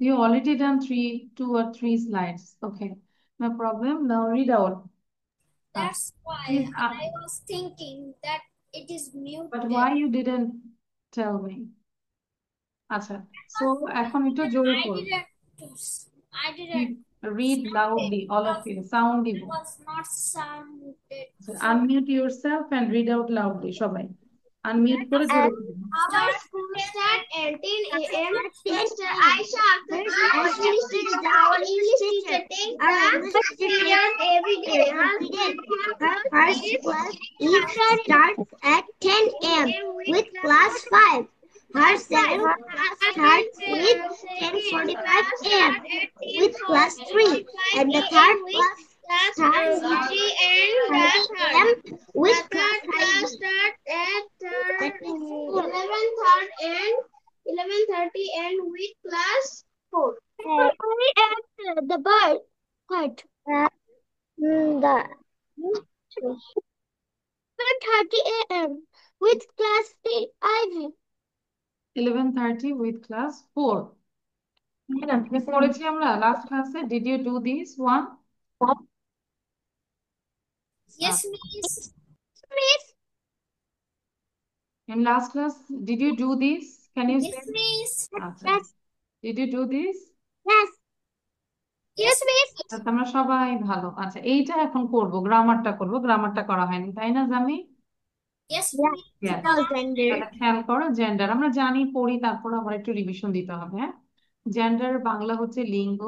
You already done two or three slides. Okay, no problem. Now read out. That's Please, why I was thinking that it is but muted. why you didn't tell me? আচ্ছা, so এখন একটু জোরে I পড়ো. didn't Read loudly, all of you. Sound দিব. it was not sounded. So So unmute yourself and read out loudly, সবাই. Unmute করে জোরে পড়ো. our school start at 10 a.m. Mr. Aisha our English teacher take the period every day. Her class starts at 10 a.m. with class 5. Her second class starts with 10:45 a.m. with class 3. And the third class starts at 3 a.m. with class 5. Start at 11:30 and with class 4. At the bird. What? The 11:30 a.m. with class 3 Ivy. 11:30 with class 4. করেছি আমরা last class-এ. Did you do this one? Yes, miss. Miss. In last class, did you do this? Can you Yes, say? miss. আচ্ছা. Yes. Did you do this? Yes. Yes, miss. তোমরা সবাই ভালো. আচ্ছা, এইটা এখন করব, গ্রামারটা করব. গ্রামারটা করা হয়নি, তাই না জামি? Yes, Yes. gender. তাহলে খেয়াল করো, জেন্ডার আমরা জানি, পড়ি, তারপর আবার একটু রিভিশন দিতে হবে। হ্যাঁ, জেন্ডার বাংলা হচ্ছে লিঙ্গ।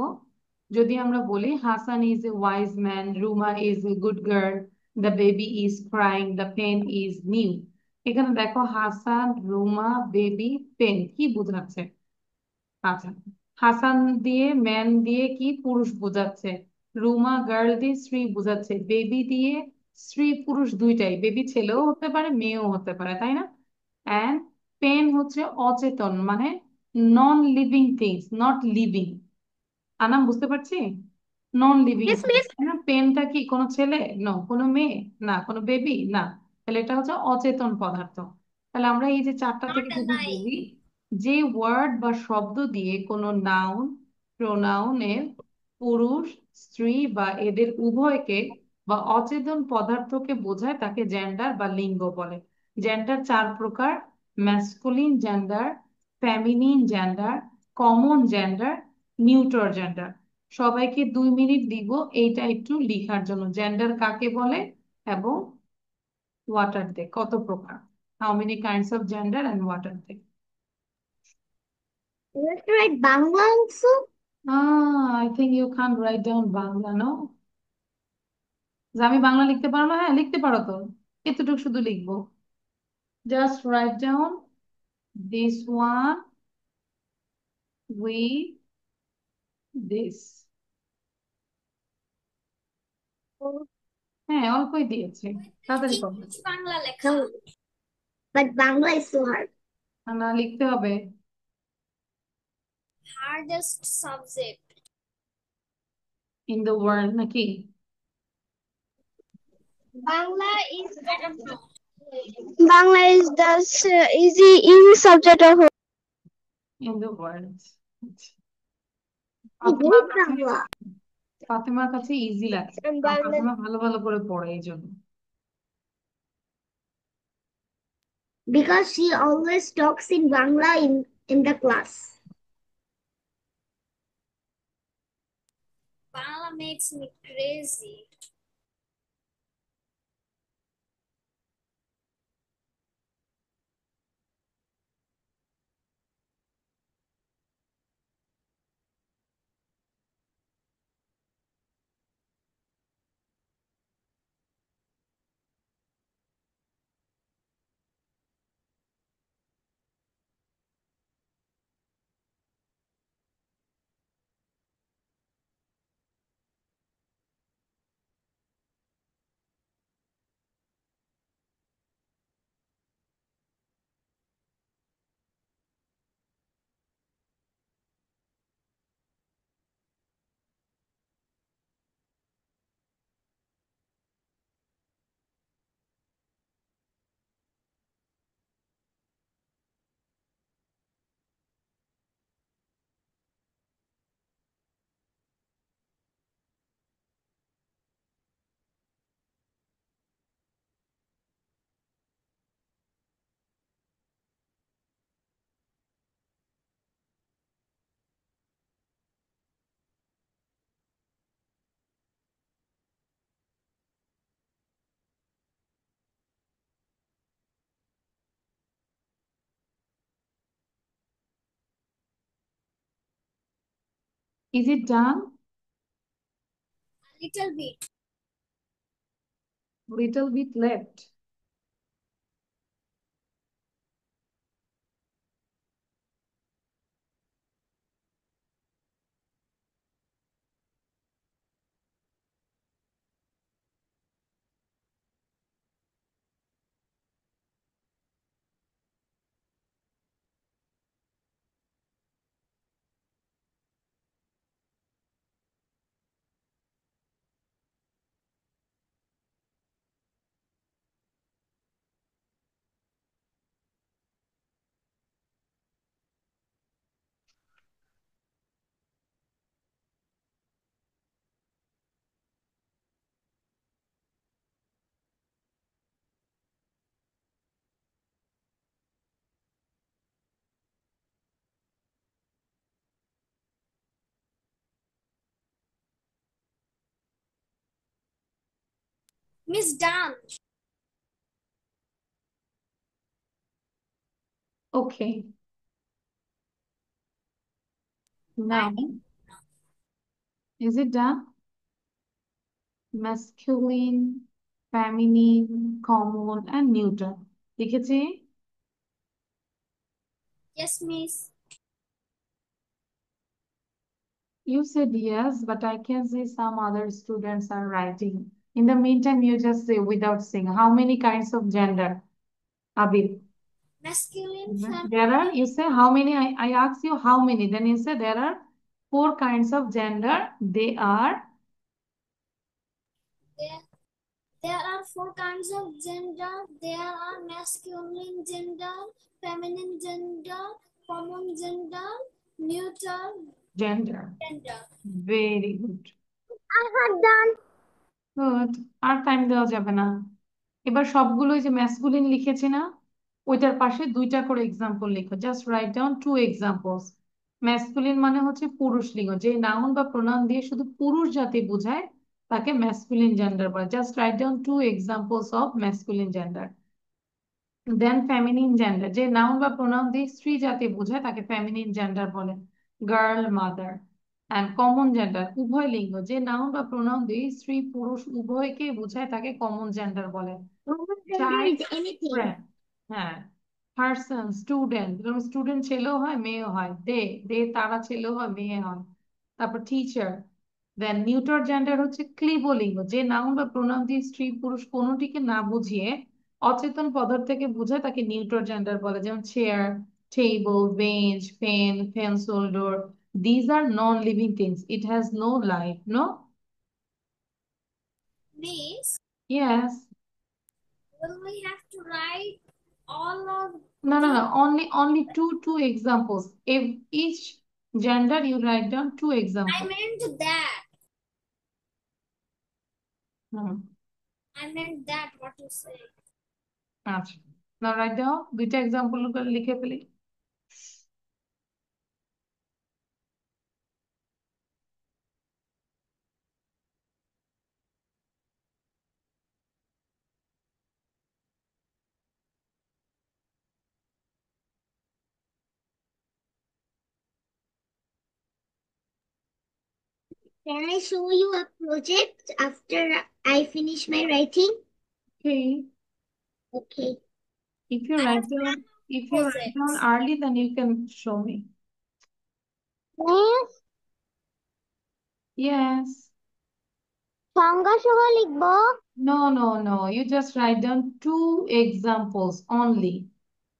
যদি আমরা বলি Hasan is a wise man, Ruma is a good girl, the baby is crying, the pen is new. এখানে দেখো হাসান, রুমা, বেবি, পেন কি বোঝাচ্ছে? আচ্ছা, হাসান দিয়ে ম্যান দিয়ে কি পুরুষ বোঝাচ্ছে, রুমা গার্ল দিয়ে স্ত্রী বোঝাচ্ছে, বেবি দিয়ে স্ত্রী পুরুষ দুইটাই, বেবি ছেলেও হতে পারে মেয়েও হতে পারে, তাই না? অ্যান্ড পেন হচ্ছে অচেতন, মানে নন living things, not living. Anam বুঝতে পারছি? Non living. পেনটা কি কোনো ছেলে? নো। কোনো মেয়ে? না। কোনো বেবি? না। তাহলে এটা হচ্ছে অচেতন পদার্থ। তাহলে আমরা এই যে চারটা থেকে যদি বলি, যে ওয়ার্ড বা শব্দ দিয়ে কোনো নাউন, প্রোনাউনের পুরুষ, স্ত্রী বা এদের উভয়কে বা অচেতন পদার্থকে বোঝায় তাকে জেন্ডার বা লিঙ্গ বলে। জেন্ডার চার প্রকার: masculine gender, feminine gender, common gender, neutral gender. সবাইকে 2 মিনিট দিব এইটা একটু লিখার জন্য, জেন্ডার কাকে বলে এবং what are they, কত প্রকার, how many kinds of gender and what are they. Let's write Bangla also. I think you can't write down Bangla, no? যে আমি বাংলা লিখতে পারো না? হ্যাঁ লিখতে পারো তো, এতটুকু শুধু লিখবো। Just write down this one with this. হ্যাঁ অল্পই দিয়েছে, তাড়াতাড়ি করো। বাংলা লেখা। But Bangla is so hard. না, লিখতে হবে। Hardest subject in the world নাকি? Bangla is Bangla is the easy subject of in the world. Bangla. ফাতেমার কাছে ইজি লাগে, ফাতেমা ভালো ভালো করে পড়ে এই জন্য। Because she always talks in Bangla in the class. Bangla makes me crazy. Is it done? Little bit. Little bit left. Miss done. Okay. Now, is it done? Masculine, feminine, common, and neuter. লিখেছি? Yes, Miss. You said yes, but I can see some other students are writing. In the meantime, you just say without saying how many kinds of gender, Abid? Masculine, There are, feminine. you say how many? I ask you how many. Then you say there are 4 kinds of gender. They are There, there are 4 kinds of gender. There are masculine gender, feminine gender, common gender, neutral gender. gender. Very good. I have done. Good. আর time দেওয়া যাবে না। এবার সবগুলোই যে masculine লিখেছি না, ওইটার পাশে 2টা করে এক্সাম্পল লিখো। Just write down 2 examples. Masculine মানে হচ্ছে পুরুষ লিঙ্গ, যে নাউন বা প্রোনাউন দিয়ে শুধু পুরুষ জাতি বোঝায় তাকে ম্যাসকুলিন জেন্ডার বলে। Just write down 2 examples of masculine gender. Then feminine gender, যে নাউন বা প্রোনাউন দিয়ে স্ত্রী জাতি বোঝায় তাকে ফেমিনিন জেন্ডার বলে, girl, mother. And common gender, উভয় লিঙ্গ, যে নাউন বা প্রোনাউন দিয়ে স্ত্রী পুরুষ উভয়কে বোঝায় তাকে কমন জেন্ডার বলে। Common gender child, is anything. Friend, হ্যাঁ। পার্সন, স্টুডেন্ট, যেমন স্টুডেন্ট ছেলেও হয় মেয়েও হয়। দে, দে তারা ছেলেও হয় মেয়ে হয়। তারপর টিচার। দেন নিউটার জেন্ডার হচ্ছে ক্লিবলিঙ্গ, যে নাউন বা প্রোনাউন দিয়ে স্ত্রী পুরুষ কোনোটিকে না বুঝিয়ে অচেতন পদার্থকে বোঝায় তাকে নিউটার জেন্ডার বলে, যেমন chair, table, bench, pen, pencil, door. These are non living things, it has no life, no? Miss, yes. will we have to write all of No, no, the? no. Only two examples. If each gender you write down 2 I examples. meant that. Hmm, I meant that. What you say? আচ্ছা। Now write down 2টা example করে লিখে ফেলি। Can I show you a project after I finish my writing? Okay. Okay. If you I write have down, done if you write down projects. early, then you can show me. Miss, Yes. সংজ্ঞা সহ লিখবো। No, no, no. You just write down 2 examples only.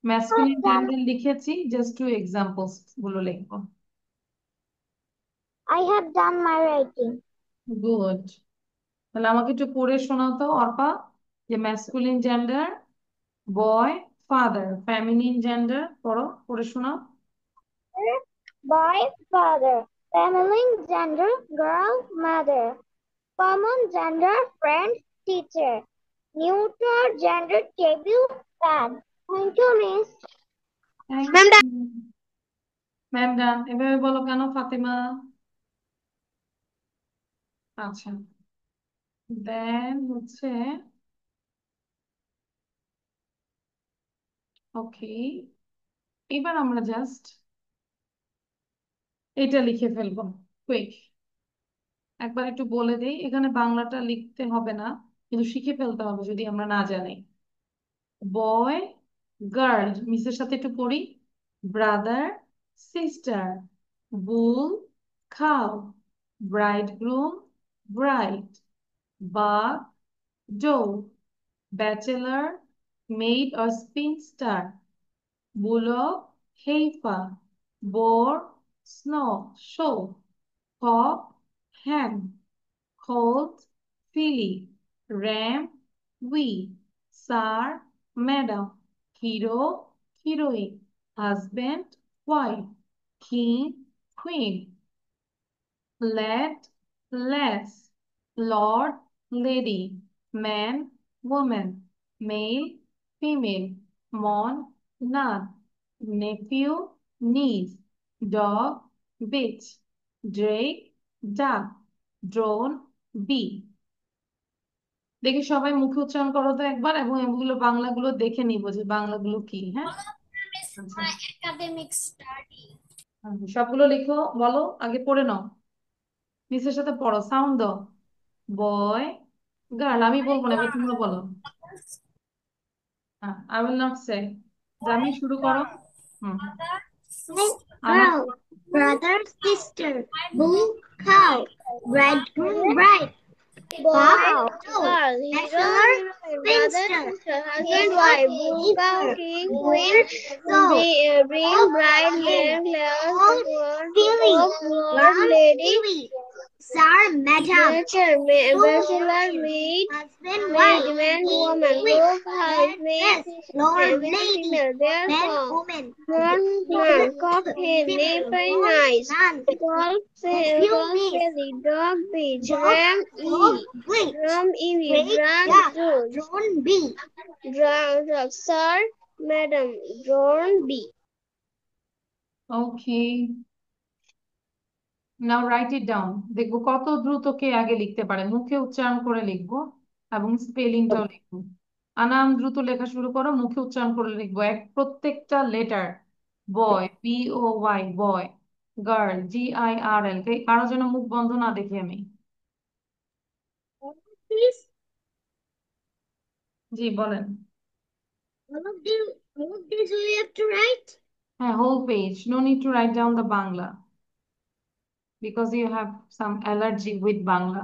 Masculine gender লিখেছি, just 2 examples গুলো লিখবো। I have done my writing. Good. তাহলে আমাকে একটু পড়ে শোনাও তো অর্পা, যে ম্যাসকুলিন জেন্ডার বয়, ফাদার, ফেমিনিন জেন্ডার পড়ে শোনাও। Boy, father. Feminine gender, girl, mother. Common gender, friend, teacher. Neutral gender, table, fan. Thank you, Miss. Thank Ma'am, you. Ma'am done. এভাবে বলো কেন ফাতেমা? আচ্ছা, দেন হচ্ছে ওকে, এবার আমরা জাস্ট এটা লিখে ফেলবো। কুইক, একবার একটু বলে দিই, এখানে বাংলাটা লিখতে হবে না, কিন্তু শিখে ফেলতে হবে যদি আমরা না জানি। বয়, গার্ল, মিসের সাথে একটু পড়ি। ব্রাদার, সিস্টার, বুল, খাও, ব্রাইডগ্রুম, ব্রাইড, বাঘ, ডোর, bachelor, maid or spinster, bullock, heifer, boar, snow, show, cock, hen, colt, filly, ram, wee, sir, madam, hero, heroine, husband, wife, king, queen, lad, lass, lord, lady, man, woman, male, female, mon, nun, nephew, niece, dog, bitch, drake, duck, drone, bee। দেখি সবাই মুখে উচ্চারণ করো তো একবার, এবং এগুলো বাংলাগুলো দেখে নিবো যে বাংলাগুলো কি। হ্যাঁ, আচ্ছা। My academic study. সবগুলো লিখো, বলো, আগে পড়ে নাও, নিচের সাথে পড়ো, সাউন্ড দাও। বয়, গার্ল, আমি বলবো না, এবার তোমরা বলো। হ্যাঁ, আই উইল নট সে। জামি, শুরু করো। হুম। আমার Girl, brother, sister, bull, cow, bridegroom, bride, boy, girl, bachelor, spinster, husband, wife, bull, cow, king, queen, bring, bride, man, lord, lady, sir, madam, bachelor, maid, husband, wife, man, woman, group, house, maid, lord, lady, man, woman, man, cock, hen, neighbor, nice, golf, fairy, dog, beach, ram, rum, drag, drone, bee, drug, sir, madam, drone, bee. Okay, now right it down, দেখবো কত দ্রুত কে আগে লিখতে পারে, মুখে উচ্চারণ করে লিখবো এবং স্পেলিংটাও লিখবো। আনাম, দ্রুত লেখা শুরু করো, মুখে উচ্চারণ করে লিখবো এক প্রত্যেকটা লেটার। বয়, BOY, বয়। গার্ল, GIRL, কারো যেন মুখ বন্ধ না দেখি আমি। Please, জি বলেন। all of these we have to write. হ্যাঁ, whole page, no need to write down the Bangla because you have some allergy with Bangla.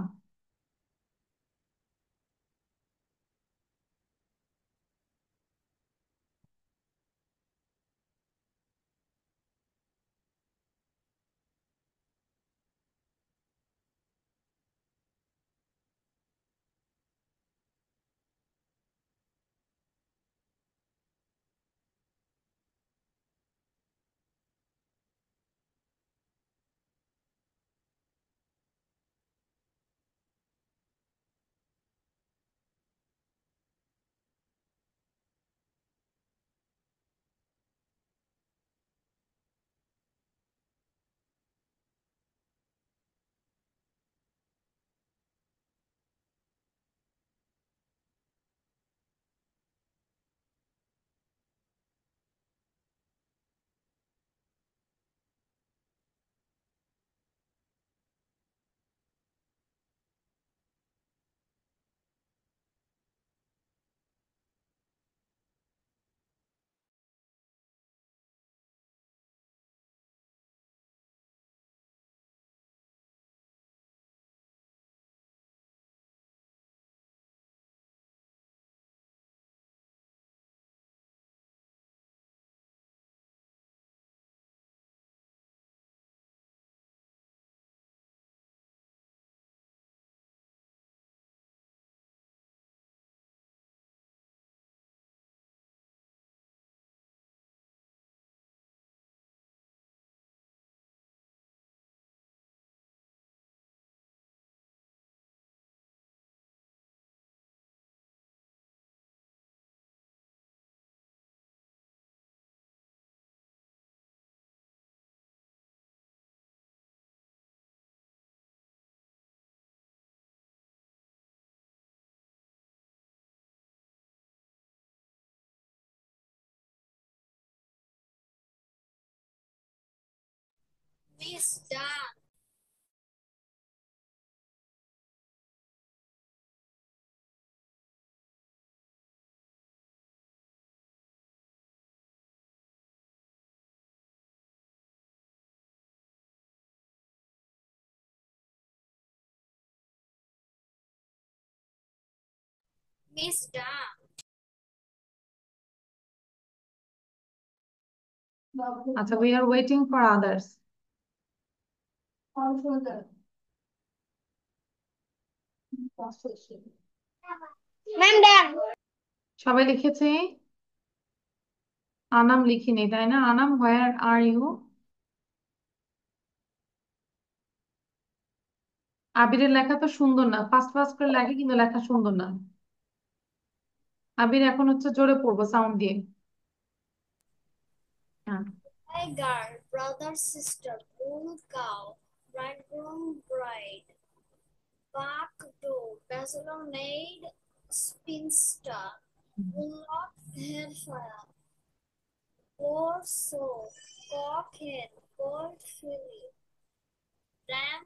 Miss done. Miss Dam. আচ্ছা, we are waiting for others. Ma'am, Dam. সবাই লিখেছে? আনাম লিখিনি, তাই না? Anam, where are you? আবিরের লেখা তো সুন্দর না, ফাস্ট ফাস্ট করে লেখে কিন্তু লেখা সুন্দর না। আবির এখন হচ্ছে জোরে পড়বো সাউন্ড দিয়ে। হ্যাঁ। Boy, girl, brother, sister, bull, cow, bridegroom, bride, buck, doe, bachelor, maid, spinster, bullock, hellfire, boar, sow, cock, hen, colt, filly, ram,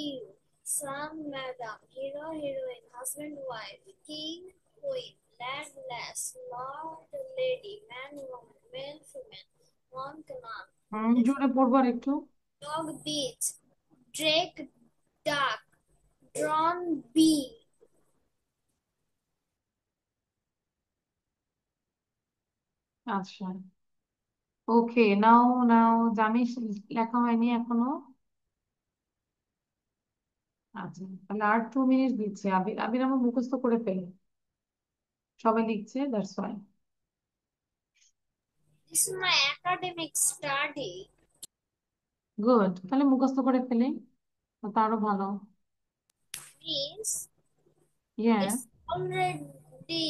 ewe, son, madam, hero, heroine, husband, wife, king, queen, lad, lass, lord, lady, man, woman, male, female, monk, nun, জোরে পড়বো আর একটু। dog, beach, drake, duck, drawn, bee. আচ্ছা, ওকে, নাও নাও, জানিস লেখা হয়নি এখনো। আচ্ছা, তাহলে আর 2 মিনিট দিচ্ছি। আবির আবির আমার মুখস্থ করে ফেলে, সবাই লিখছে, that's why. This is my academic study. Good, তাহলে মুখস্থ করে ফেলে তো আরো ভালো। Means ইয়ে, it's already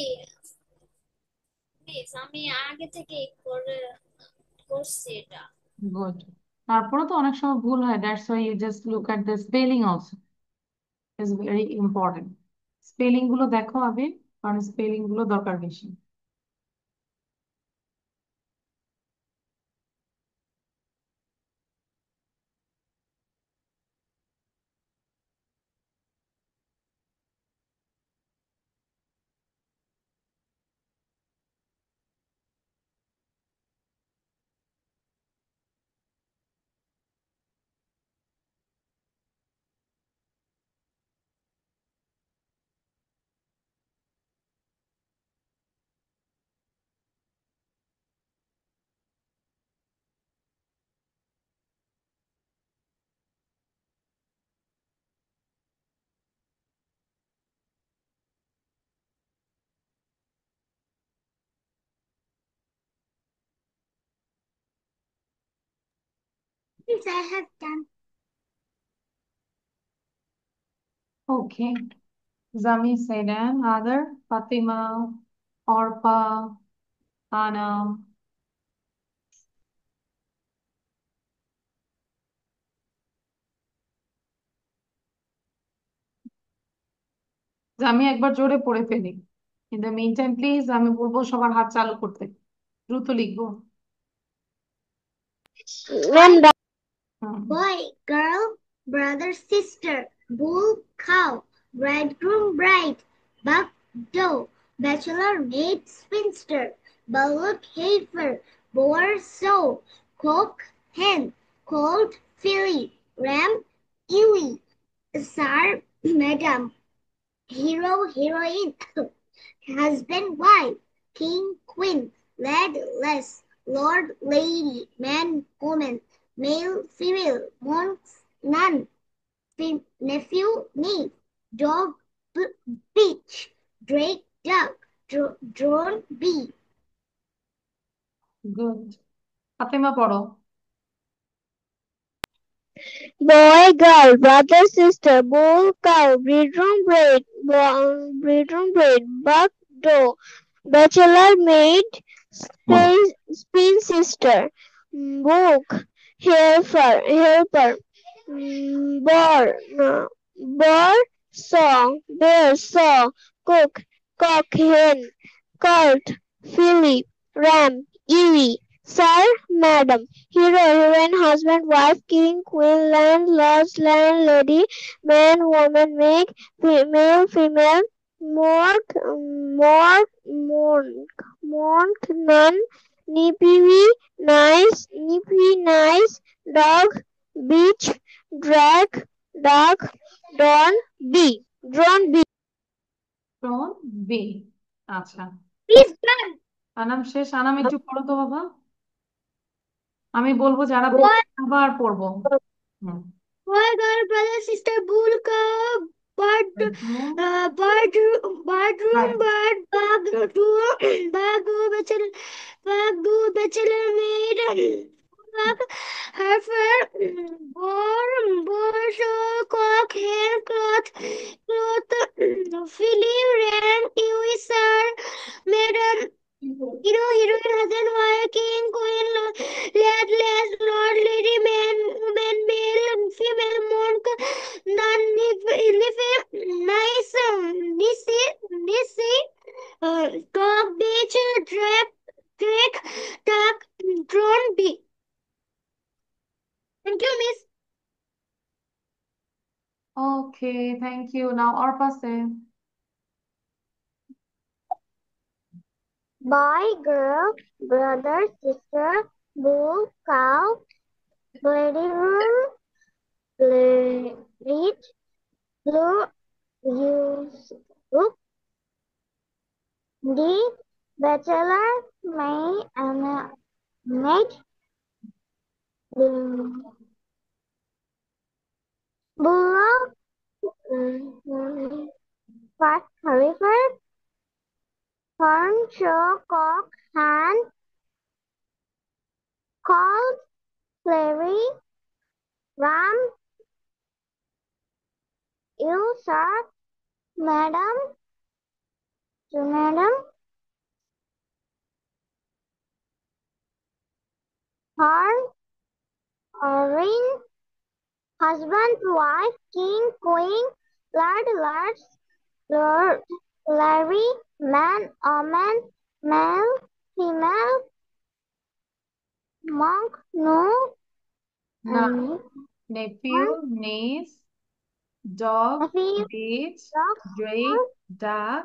মিস আমি আগে থেকে করছি এটা। গুড। তারপরে তো অনেক সময় ভুল হয়, that's why you just look at the spelling also, is very important. Spelling গুলো দেখো আবির, কারণ স্পেলিং গুলো দরকার বেশি। Yes, I have done. ওকে, জামি, সাইডান, আদার, ফাতিমা, অর্পা, আনাম। আমি একবার জোরে পড়ে ফেলি, in the meantime please আমি বলবো সবার হাত চালু করতে, দ্রুত লিখবো। Ma'am, হুম, boy, girl, brother, sister, bull, cow, bridegroom, bride, buck, doe, bachelor, maid, spinster, bullock, heifer, boar, sow, cock, hen, colt, filly, ram, ewe, sir, madam, hero, heroine, husband, wife, king, queen, lad, lass, lord, lady, man, woman, male, female, monk, nun, nephew, niece, dog, bitch, drake, duck, drone, bee. Good. Fatema পড়ো। Boy, girl, brother, sister, bull, cow, breedroom, buck, doe, bachelor, maid, spin sister, book, helper, boar, saw, cook, cock, hen, colt, filly, ram, ewe, sir, madam, hero, heroine, husband, wife, king, queen, land, lord, landlady, man, woman, make, male, female, monk, nun, nippy, nice, dog, beach, drag, duck, drawn, bee. Tone bee. আচ্ছা, Please done. Anam শেষ। আনাম একটু পড়ো তো বাবা, আমি বলবো যারা পড়বে Boy, আবার পড়বো। হুম। girl, brother, sister, bull, cow, bird, bedroom, bedroom, bird, bug, bachelor, maid, bug, heifer, cock, hair, film, rank, user, madam, hero, heroine, husband, wife, king, queen, lad, lass, lord, lady, man, woman, male, female, monk, nun, nice, nisi, dog, beach, drake, duck, drone, bee. Thank you, miss. Okay, thank you. Now Arpa say. Boy, girl, brother, sister, bull, cow, bleeding room, bleed, blue, use, book, the bachelor, may, and mate, bullock, fat, river, horn, show, cock, hand, called, slavery, ram, you, sir, madam, to madam, horn, orange, husband, wife, king, queen, lord, lord, Larry, man, woman, male, female, monk, no, না, and নেপিউ, নিস, dog, nephew, beach, dog, Drake, ডাক,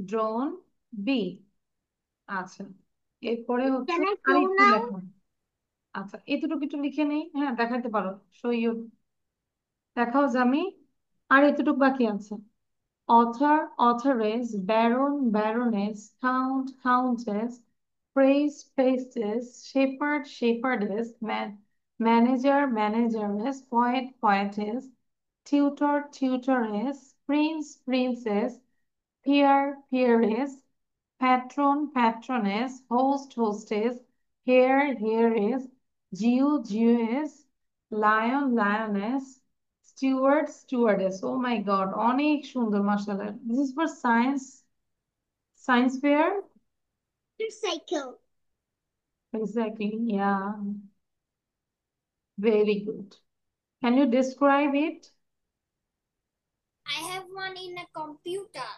drone, B. আচ্ছা, এরপরে হচ্ছে Can I go আরেকটু now? লেখো। আচ্ছা, এতটুকু একটু লিখে নেই, হ্যাঁ দেখাতে পারো। শো ইউ, দেখাও জামি। আর এতটুকু বাকি আছে। author, authoress, baron, baroness, count, countess, praise, priestess, shepherd, shepherdess, manager, manageress, poet, poetess, tutor, tutoress, prince, princess, peer, peeress, patron, patroness, host, hostess, hare, heiress, Jew, Jewess, lion, lioness, steward, stewardess. Oh my God, অনেক সুন্দর মাশাআল্লাহ। This is for science fair. Motorcycle. Exactly, yeah, very good. Can you describe it? I have one in a computer.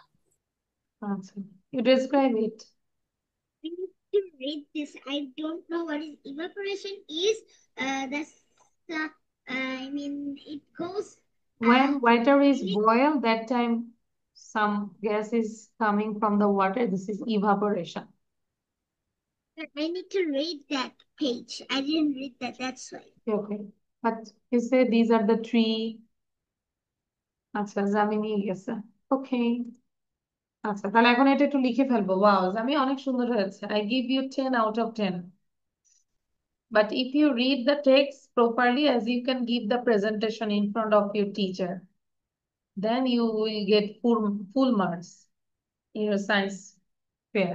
আচ্ছা, you describe it. I need to read this. I don't know what is evaporation is. That's I mean it goes. When water I is need. boiled, that time some gas is coming from the water. This is evaporation. I need to read that page. I didn't read that. That's why. Okay, but you say these are the three. আচ্ছা, জামি নিয়ে গেছে। ওকে, আচ্ছা তাহলে এখন এটা একটু লিখে ফেলবো। ওয়াও, জামি অনেক সুন্দর হয়েছে। I give you 10 out of 10. But if you read the text properly, as you can give the presentation in front of your teacher, then you will get full marks in your science fair.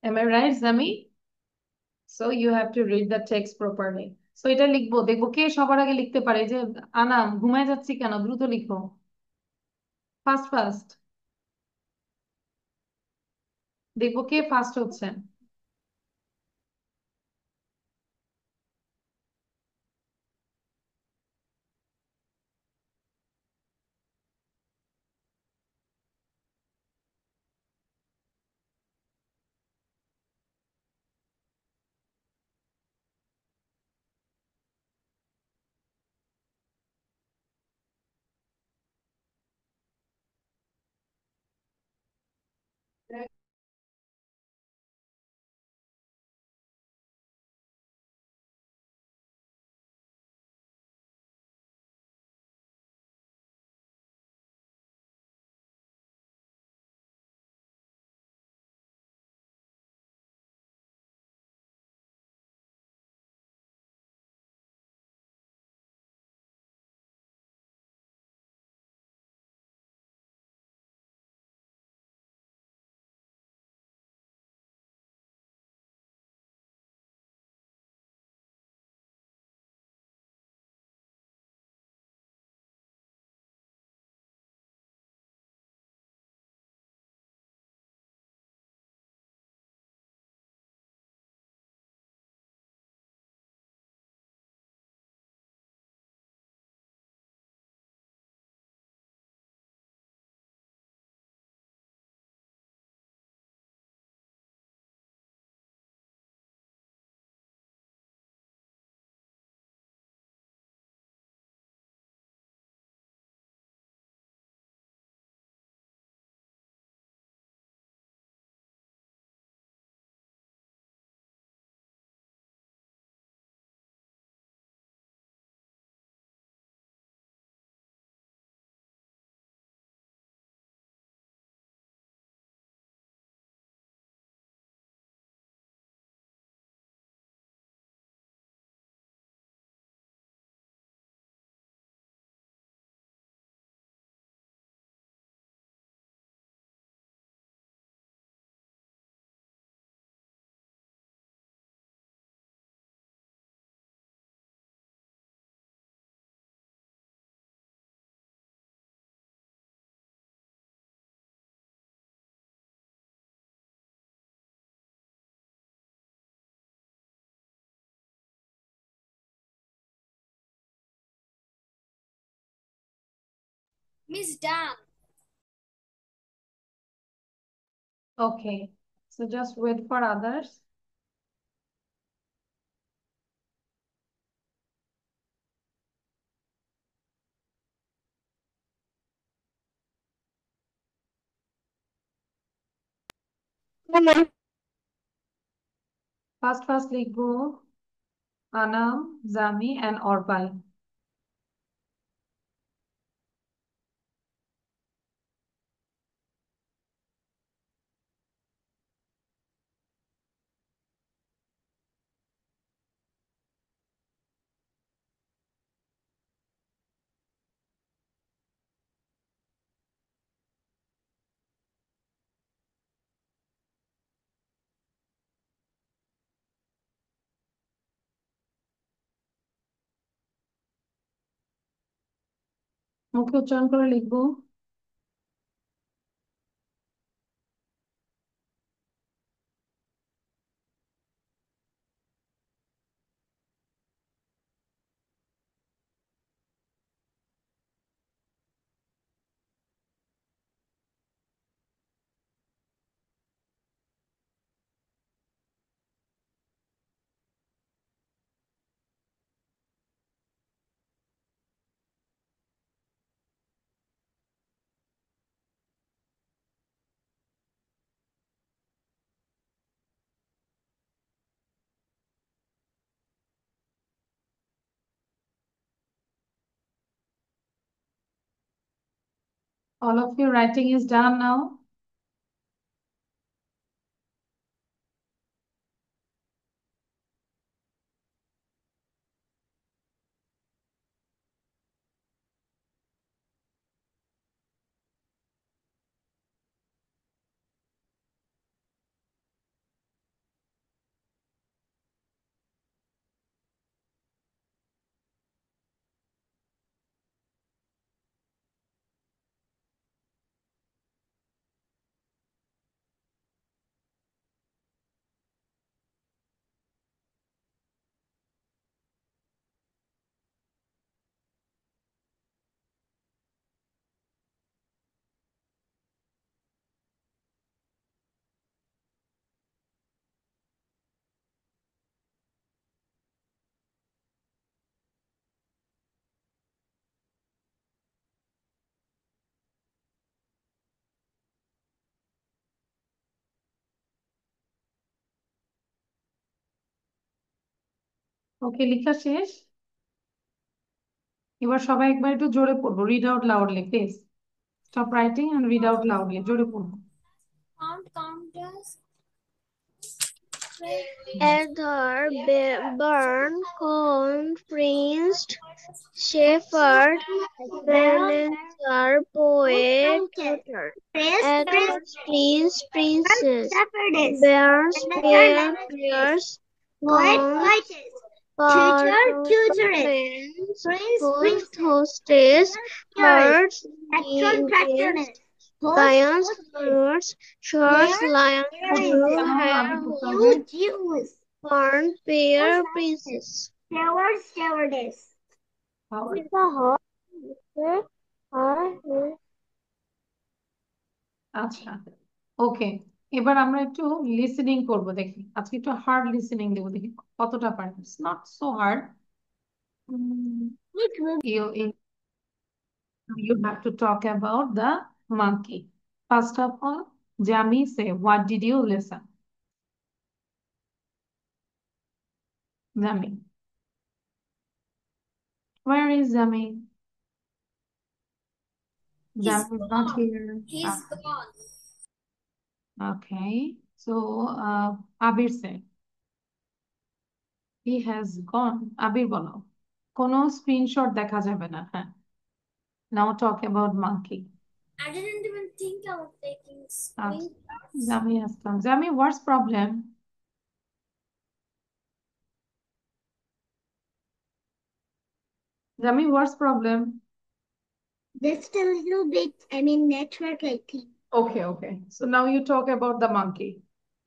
Am I right, Zami? So you have to read the text properly. So এটা লিখবো, দেখবো কে সবার আগে লিখতে পারে। এই যে আনাম, ঘুমায় যাচ্ছি কেন, দ্রুত লিখো, ফাস্ট ফাস্ট। দেখবো কে ফার্স্ট হচ্ছে। Miss Dam. Okay, so just wait for others. First লিখবো আনাম, জামি and অর্বাল। মুখে উচ্চারণ করে লিখবো। All of your writing is done now. ওকে, লেখা শেষ। এবার সবাই একবার একটু জোরে পড়বো, read out loudly please. Stop writing and read out loudly, জোরে পড়বো। Countess. Heather, Burn, Cone, Prince, Shepherd, Balancer, Poet, Tutor, Actors, Prince, Princess, Bears, Bear, Bears, Cons, Tutoress, Host, Hostess, Herds, Guest, Lions, Birds, Shorts, Lions, Blue, Hair, Horse, Horn, Bear, Princess. আচ্ছা, ওকে। এবার আমরা একটু listening করব, দেখি আজকে একটু hard listening দেবো, দেখি কতটা পারেন। It's not so hard. You have to talk about the monkey. First of all, Jami, say, what did you listen? Jami. Where is Jami? Jami is not here. He's gone. Okay. So, Abir say, he has gone. Abir বলো। কোনো screenshot দেখা যাবে না, হ্যাঁ। Now talk about monkey. I didn't even think about taking screenshots. Jami has come. Jami, what's problem? Jami, what's problem? Just a little bit, network, I think. Okay. So now you talk about the monkey.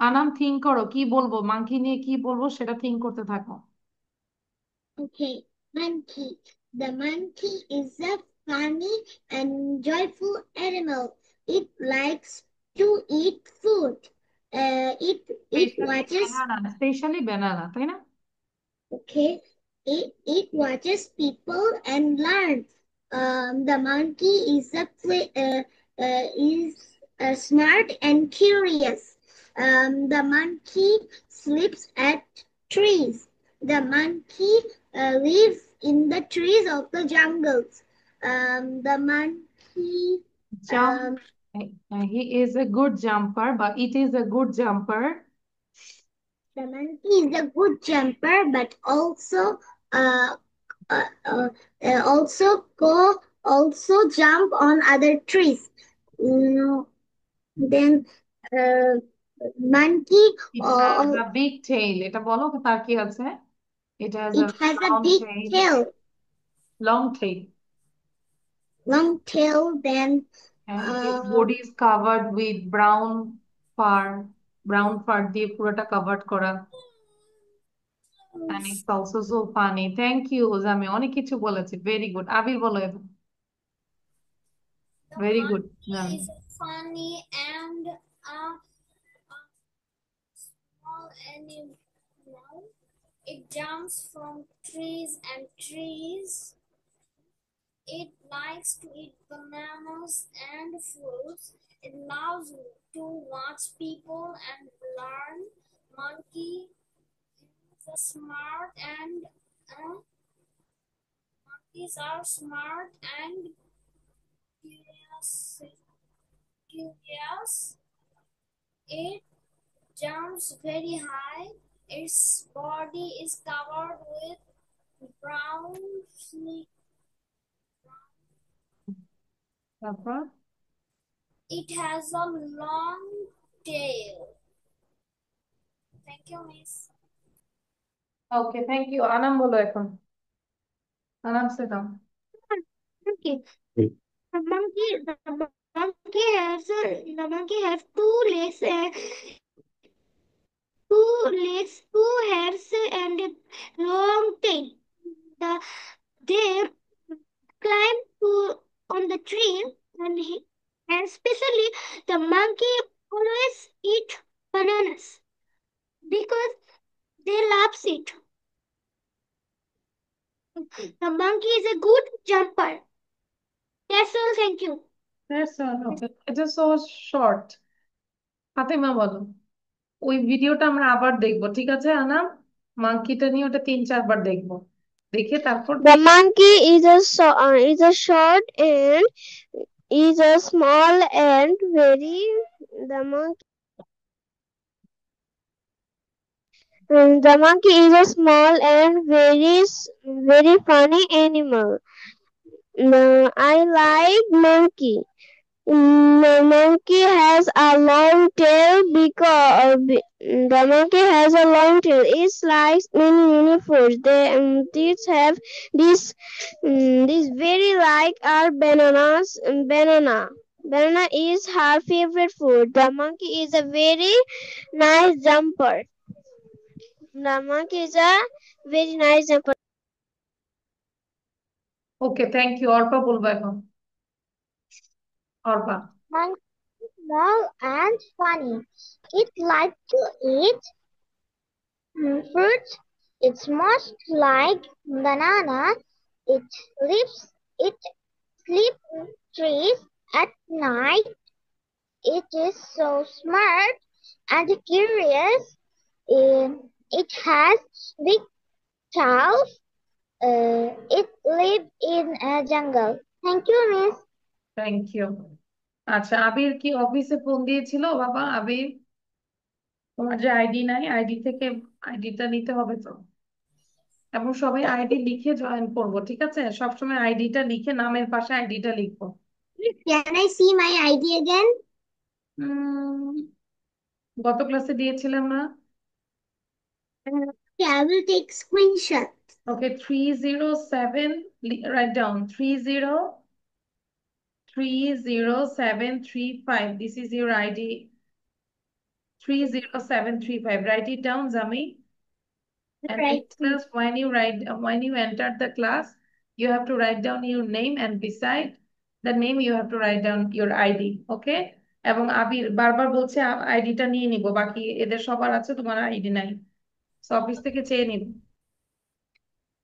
Anam think করো কি বলবো, monkey নিয়ে কি বলবো সেটা think করতে থাকো। Okay, monkey. The monkey is a funny and joyful animal. It likes to eat food. It specially watches. Banana, specially banana, তাই না? Okay. It watches people and learns. The monkey is smart and curious. The monkey sleeps at trees. The monkey lives in the trees of the jungles. The monkey jump, he is a good jumper বা it is a good jumper. the monkey is a good jumper, but uh, uh, uh, also jump on other trees. Mm, then uh, monkey it has a big tail, এটা বলো তার কি আছে? It has a it has a round big tail, tail, long tail, long tail. Then and its uh, body is covered with brown fur, brown fur দিয়ে পুরোটা covered করা। and it's also so funny. Thank you জামি, অনেক কিছু বলেছে, very good. আবির বলো এবার। the very good monkey Jami. is funny and a small animal. It jumps from trees and trees. It likes to eat bananas and fruits. It loves to watch people and learn. Monkey is a smart and monkeys are smart and curious. Curious. It jumps very high. Its body is covered with brown fleece. তারপর It has a long tail. Thank you, Miss. Okay, thank you. Anam বলো এখন, আনাম সে দাও। Okay. The monkey has two legs, two hairs, and a long tail. The they climb to on the tree, and especially the monkey always eat bananas because they loves it. The monkey is a good jumper. That's all. Thank you. That's all. Okay, এটা so short. Fatema বলো। ওই ভিডিওটা আমরা আবার দেখবো, ঠিক আছে আনাম? মাংকিটা নিয়ে ওটা 3-4 বার দেখবো, দেখে তারপর The monkey is a short and is a small and very the monkey the monkey is a small and very funny animal. I like monkey. The monkey has a long tail because the monkey has a long tail. It likes many foods. These have this very like are bananas. Banana is her favorite food. The monkey is a very nice jumper. The monkey is a very nice jumper. Okay, thank you. Arpa বলবো এখন, Arpa. Monkey is small and funny. It likes to eat fruits. It's most like banana. It lives. It sleeps in trees at night. It is so smart and curious. It has big tails. It lives in a jungle. Thank you, Miss. Thank you. আচ্ছা, আবির কি অফিসে phone দিয়েছিল বাবা? আবির, তোমার যে ID নাই, ID থেকে আইডিটা নিতে হবে তো। এবং সবাই আইডি লিখে জয়েন করবো, ঠিক আছে? সবসময় আইডিটা লিখে, নামের পাশে আইডিটা লিখবো। Can I see my ID again? উম গত ক্লাসে দিয়েছিলাম না? Yeah, I will take screenshot. Okay, 307, write down, 30735, this is your ID. 30735, write it down, Zami. And Right. next class, when you enter the class, You have to write down your name and beside the name you have to write down your ID. ওকে? এবং আবির বারবার বলছে আইডিটা নিয়ে নিব, বাকি এদের সবার আছে, তোমার আইডি নাই। অফিস থেকে চেয়ে নিব,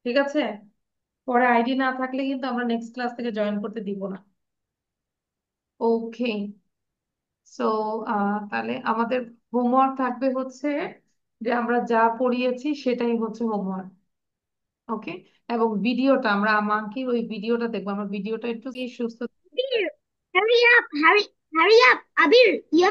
ঠিক আছে? পরে আইডি না থাকলে কিন্তু আমরা নেক্সট ক্লাস থেকে জয়েন করতে দিব না। ওকে। সো তাহলে আমাদের হোমওয়ার্ক থাকবে হচ্ছে যে আমরা যা পড়িয়েছি সেটাই হচ্ছে হোমওয়ার্ক। ওকে। এবং ভিডিওটা আমরা আমাকে ওই ভিডিওটা দেখবো, আমরা ভিডিওটা একটু সুস্থ। Abir, hurry up, hurry up, Abir. You